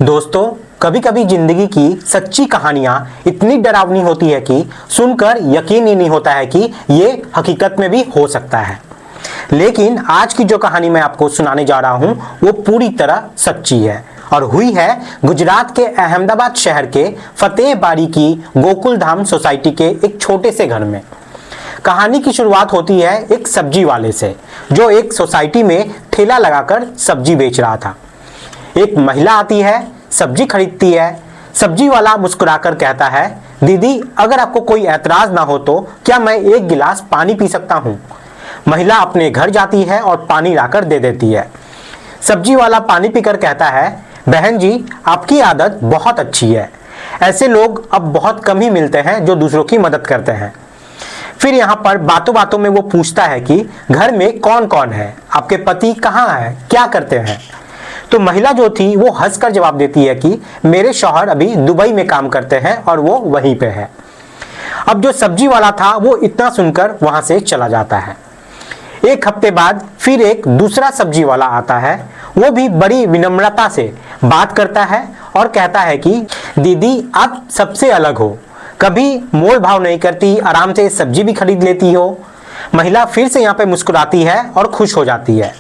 दोस्तों, कभी कभी जिंदगी की सच्ची कहानियां इतनी डरावनी होती है कि सुनकर यकीन ही नहीं होता है कि ये हकीकत में भी हो सकता है। लेकिन आज की जो कहानी मैं आपको सुनाने जा रहा हूं वो पूरी तरह सच्ची है और हुई है गुजरात के अहमदाबाद शहर के फतेहबारी की गोकुल धाम सोसाइटी के एक छोटे से घर में। कहानी की शुरुआत होती है एक सब्जी वाले से, जो एक सोसाइटी में ठेला लगाकर सब्जी बेच रहा था। एक महिला आती है, सब्जी खरीदती है। सब्जी वाला मुस्कुराकर कहता है, दीदी अगर आपको कोई ऐतराज ना हो तो क्या मैं एक गिलास पानी पी सकता हूँ। महिला अपने घर जाती है और पानी लाकर दे देती है। सब्जी वाला पानी पीकर कहता है, बहन जी आपकी आदत बहुत अच्छी है। ऐसे लोग अब बहुत कम ही मिलते हैं जो दूसरों की मदद करते हैं। फिर यहाँ पर बातों बातों में वो पूछता है कि घर में कौन कौन है, आपके पति कहाँ है, क्या करते हैं। तो महिला जो थी वो हंसकर जवाब देती है कि मेरे शौहर अभी दुबई में काम करते हैं और वो वहीं पे है। अब जो सब्जी वाला था वो इतना सुनकर वहां से चला जाता है। एक हफ्ते बाद फिर एक दूसरा सब्जी वाला आता है। वो भी बड़ी विनम्रता से बात करता है और कहता है कि दीदी आप सबसे अलग हो, कभी मोल भाव नहीं करती, आराम से सब्जी भी खरीद लेती हो। महिला फिर से यहाँ पे मुस्कुराती है और खुश हो जाती है।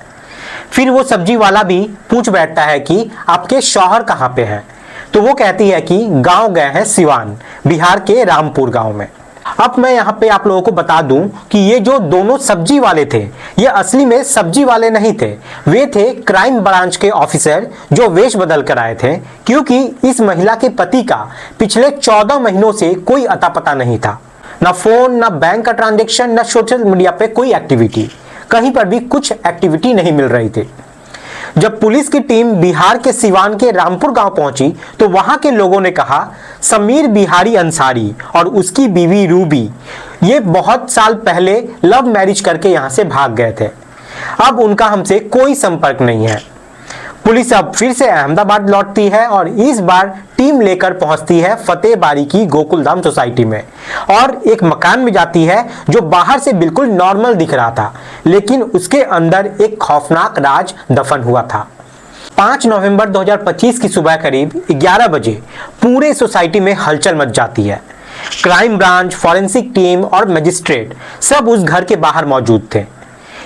फिर वो सब्जी वाला भी पूछ बैठता है कि आपके शौहर कहाँ पे हैं। तो वो कहती है कि गांव गए हैं सिवान, बिहार के रामपुर गांव में। अब मैं यहाँ पे आप लोगों को बता दूं कि ये जो दोनों सब्जी वाले थे ये असली में सब्जी वाले नहीं थे, वे थे क्राइम ब्रांच के ऑफिसर जो वेश बदल कर आए थे, क्योंकि इस महिला के पति का पिछले 14 महीनों से कोई अता पता नहीं था। ना फोन, ना बैंक का ट्रांजेक्शन, ना सोशल मीडिया पे कोई एक्टिविटी, कहीं पर भी कुछ एक्टिविटी नहीं मिल रही थी। जब पुलिस की टीम बिहार के सिवान के रामपुर गांव पहुंची तो वहां के लोगों ने कहा, समीर बिहारी अंसारी और उसकी बीवी रूबी ये बहुत साल पहले लव मैरिज करके यहां से भाग गए थे। अब उनका हमसे कोई संपर्क नहीं है। पुलिस अब फिर से अहमदाबाद लौटती है और इस बार टीम लेकर पहुंचती है फतेहबारी की गोकुलधाम सोसाइटी में और एक मकान में जाती है जो बाहर से बिल्कुल नॉर्मल दिख रहा था, लेकिन उसके अंदर एक खौफनाक राज दफन हुआ था। 5 नवंबर 2025 की सुबह करीब 11 बजे पूरे सोसाइटी में हलचल मच जाती है। क्राइम ब्रांच, फॉरेंसिक टीम और मजिस्ट्रेट सब उस घर के बाहर मौजूद थे।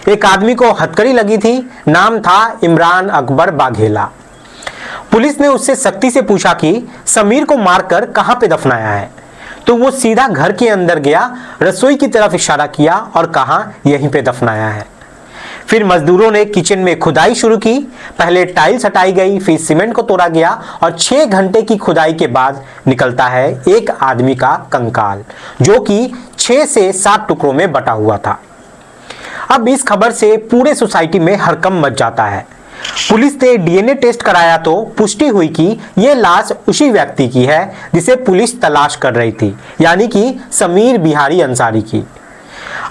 एक आदमी को हथकड़ी लगी थी, नाम था इमरान अकबर बाघेला। पुलिस ने उससे सख्ती से पूछा कि समीर को मारकर कहां पे दफनाया है। तो वो सीधा घर के अंदर गया, रसोई की तरफ इशारा किया और कहा यहीं पे दफनाया है। फिर मजदूरों ने किचन में खुदाई शुरू की। पहले टाइल्स हटाई गई, फिर सीमेंट को तोड़ा गया और 6 घंटे की खुदाई के बाद निकलता है एक आदमी का कंकाल, जो कि 6 से 7 टुकड़ों में बटा हुआ था। अब इस खबर से पूरे सोसाइटी में हड़कंप मच जाता है। पुलिस ने डीएनए टेस्ट कराया तो पुष्टि हुई कि यह लाश उसी व्यक्ति की है जिसे पुलिस तलाश कर रही थी, यानी कि समीर बिहारी अंसारी की।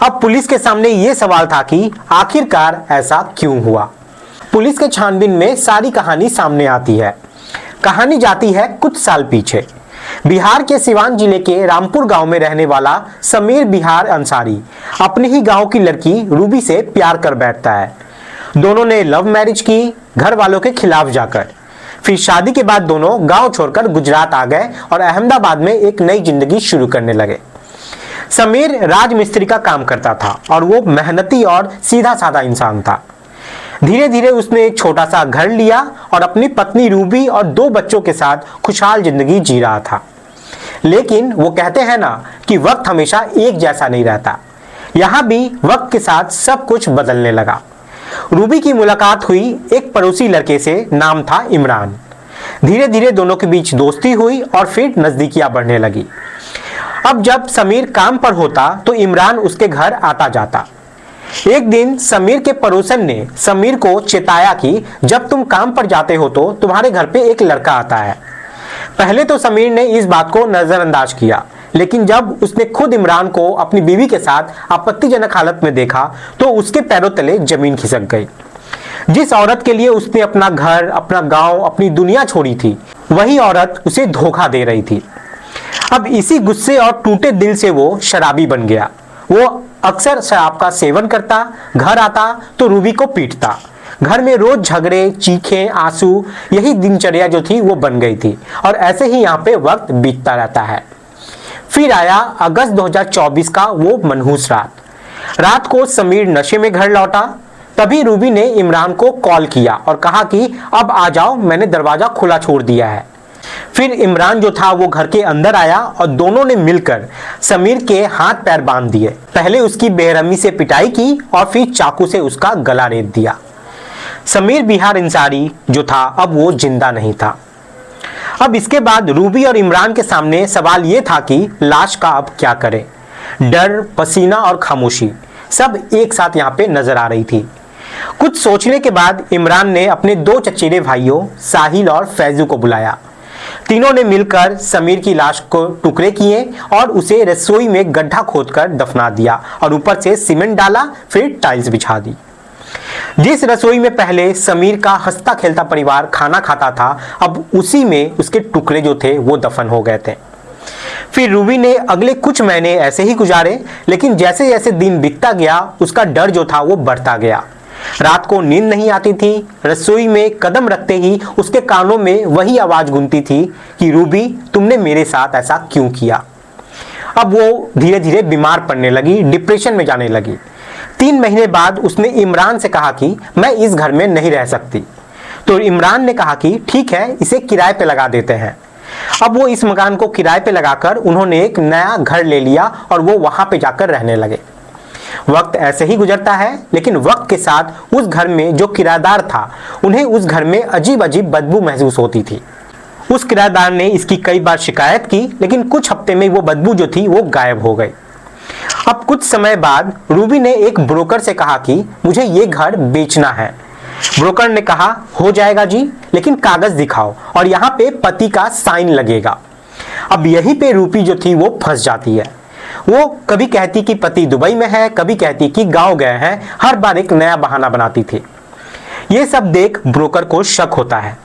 अब पुलिस के सामने यह सवाल था कि आखिरकार ऐसा क्यों हुआ। पुलिस के छानबीन में सारी कहानी सामने आती है। कहानी जाती है कुछ साल पीछे। बिहार के सिवान जिले के रामपुर गांव में रहने वाला समीर बिहार अंसारी अपने ही गांव की लड़की रूबी से प्यार कर बैठता है। दोनों ने लव मैरिज की, घर वालों के खिलाफ जाकर। फिर शादी के बाद दोनों गांव छोड़कर गुजरात आ गए और अहमदाबाद में एक नई जिंदगी शुरू करने लगे। समीर राजमिस्त्री का काम करता था और वो मेहनती और सीधा साधा इंसान था। धीरे धीरे उसने एक छोटा सा घर लिया और अपनी पत्नी रूबी और 2 बच्चों के साथ खुशहाल जिंदगी जी रहा था। लेकिन वो कहते हैं ना कि वक्त हमेशा एक जैसा नहीं रहता। यहाँ भी वक्त के साथ सब कुछ बदलने लगा। रूबी की मुलाकात हुई एक पड़ोसी लड़के से, नाम था इमरान। धीरे धीरे दोनों के बीच दोस्ती हुई और फिर नजदीकियां बढ़ने लगी। अब जब समीर काम पर होता तो इमरान उसके घर आता जाता। एक दिन समीर के पड़ोसन ने समीर को चेताया कि जब तुम काम पर जाते हो तो तुम्हारे घर पे एक लड़का आता है। पहले तो समीर ने इस बात को नजरअंदाज किया, लेकिन जब उसने खुद इमरान को अपनी बीवी के साथ आपत्तिजनक हालत में देखा तो उसके पैरों तले जमीन खिसक गई। जिस औरत के लिए उसने अपना घर, अपना गांव, अपनी दुनिया छोड़ी थी, वही औरत उसे धोखा दे रही थी। अब इसी गुस्से और टूटे दिल से वो शराबी बन गया। वो अक्सर शराब का सेवन करता, घर आता तो रूबी को पीटता, घर में रोज झगड़े, चीखें, आंसू, यही दिनचर्या जो थी वो बन गई थी और ऐसे ही यहाँ पे वक्त बीतता रहता है। फिर आया अगस्त 2024 का वो मनहूस रात को समीर नशे में घर लौटा। तभी रूबी ने इमरान को कॉल किया और कहा कि अब आ जाओ, मैंने दरवाजा खुला छोड़ दिया है। फिर इमरान जो था वो घर के अंदर आया और दोनों ने मिलकर समीर के हाथ पैर बांध दिए। पहले उसकी बेरहमी से पिटाई की और फिर चाकू से उसका गला रेत दिया। समीर बिहार अंसारी जो था अब वो जिंदा नहीं था। अब इसके बाद रूबी और इमरान के सामने सवाल ये था कि लाश का अब क्या करें। डर, पसीना और खामोशी सब एक साथ यहाँ पे नजर आ रही थी। कुछ सोचने के बाद इमरान ने अपने 2 चचेरे भाइयों साहिल और फैजू को बुलाया। तीनों ने मिलकर समीर की लाश को टुकड़े किए और उसे रसोई में गड्ढा खोदकर दफना दिया और ऊपर से सीमेंट डाला, फिर टाइल्स बिछा दी। जिस रसोई में पहले समीर का हंसता खेलता परिवार खाना खाता था, अब उसी में उसके टुकड़े जो थे वो दफन हो गए थे। फिर रूबी ने अगले कुछ महीने ऐसे ही गुजारे, लेकिन जैसे जैसे दिन बीतता गया उसका डर जो था वो बढ़ता गया। रात को नींद नहीं आती थी। रसोई में कदम रखते ही उसके कानों में वही आवाज गूंजती थी कि रूबी, तुमने मेरे साथ ऐसा क्यों किया। अब वो धीरे धीरे बीमार पड़ने लगी, डिप्रेशन में जाने लगी। 3 महीने बाद उसने इमरान से कहा कि मैं इस घर में नहीं रह सकती। तो इमरान ने कहा कि ठीक है, इसे किराए पे लगा देते हैं। अब वो इस मकान को किराए पे लगाकर उन्होंने एक नया घर ले लिया और वो वहां पे जाकर रहने लगे। वक्त ऐसे ही गुजरता है, लेकिन वक्त के साथ उस घर में जो किराएदार था उन्हें उस घर में अजीब अजीब बदबू महसूस होती थी। उस किराएदार ने इसकी कई बार शिकायत की, लेकिन कुछ हफ्ते में वो बदबू जो थी वो गायब हो गई। अब कुछ समय बाद रूबी ने एक ब्रोकर से कहा कि मुझे ये घर बेचना है। ब्रोकर ने कहा हो जाएगा जी, लेकिन कागज दिखाओ और यहाँ पे पति का साइन लगेगा। अब यहीं पे रूबी जो थी वो फंस जाती है। वो कभी कहती कि पति दुबई में है, कभी कहती कि गांव गए हैं, हर बार एक नया बहाना बनाती थी। ये सब देख ब्रोकर को शक होता है।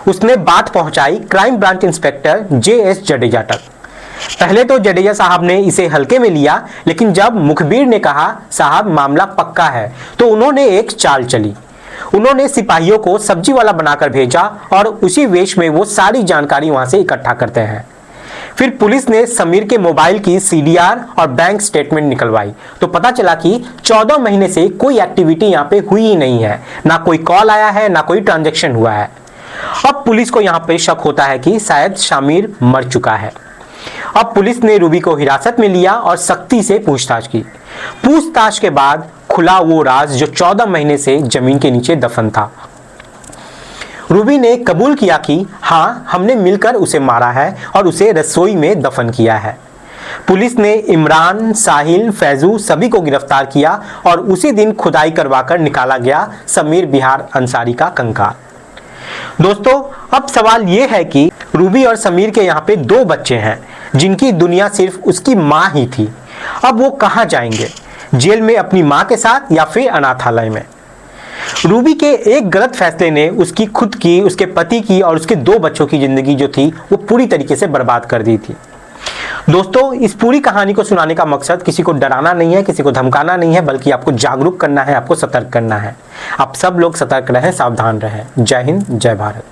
उसने बात पहुंचाई crime branch inspector JS Jadeja तक। पहले तो जडेजा साहब ने इसे हल्के में लिया, लेकिन जब मुखबिर ने कहा साहब मामला पक्का है, तो उन्होंने एक चाल चली। उन्होंने सिपाहियों को सब्जी वाला बनाकर भेजा और उसी वेश में वो सारी जानकारी वहां से इकट्ठा करते हैं। फिर पुलिस ने समीर के मोबाइल की CDR और बैंक स्टेटमेंट निकलवाई, तो पता चला कि 14 महीने से कोई एक्टिविटी यहाँ पे हुई ही नहीं है, ना कोई कॉल आया है, ना कोई ट्रांजैक्शन हुआ है। अब पुलिस को यहाँ पे शक होता है कि शायद समीर मर चुका है। अब पुलिस ने रूबी को हिरासत में लिया और सख्ती से पूछताछ की। पूछताछ के बाद खुला वो राज जो 14 महीने से जमीन के नीचे दफन था। रूबी ने कबूल किया कि हाँ, हमने मिलकर उसे मारा है और उसे रसोई में दफन किया है। पुलिस ने इमरान, साहिल, फैजू सभी को गिरफ्तार किया और उसी दिन खुदाई करवाकर निकाला गया समीर बिहार अंसारी का कंकाल। दोस्तों, अब सवाल ये है कि रूबी और समीर के यहाँ पे 2 बच्चे हैं जिनकी दुनिया सिर्फ उसकी माँ ही थी। अब वो कहाँ जाएंगे, जेल में अपनी माँ के साथ या फिर अनाथालय में। रूबी के एक गलत फैसले ने उसकी खुद की, उसके पति की और उसके 2 बच्चों की जिंदगी जो थी वो पूरी तरीके से बर्बाद कर दी थी। दोस्तों, इस पूरी कहानी को सुनाने का मकसद किसी को डराना नहीं है, किसी को धमकाना नहीं है, बल्कि आपको जागरूक करना है, आपको सतर्क करना है। आप सब लोग सतर्क रहें, सावधान रहें। जय हिंद, जय भारत।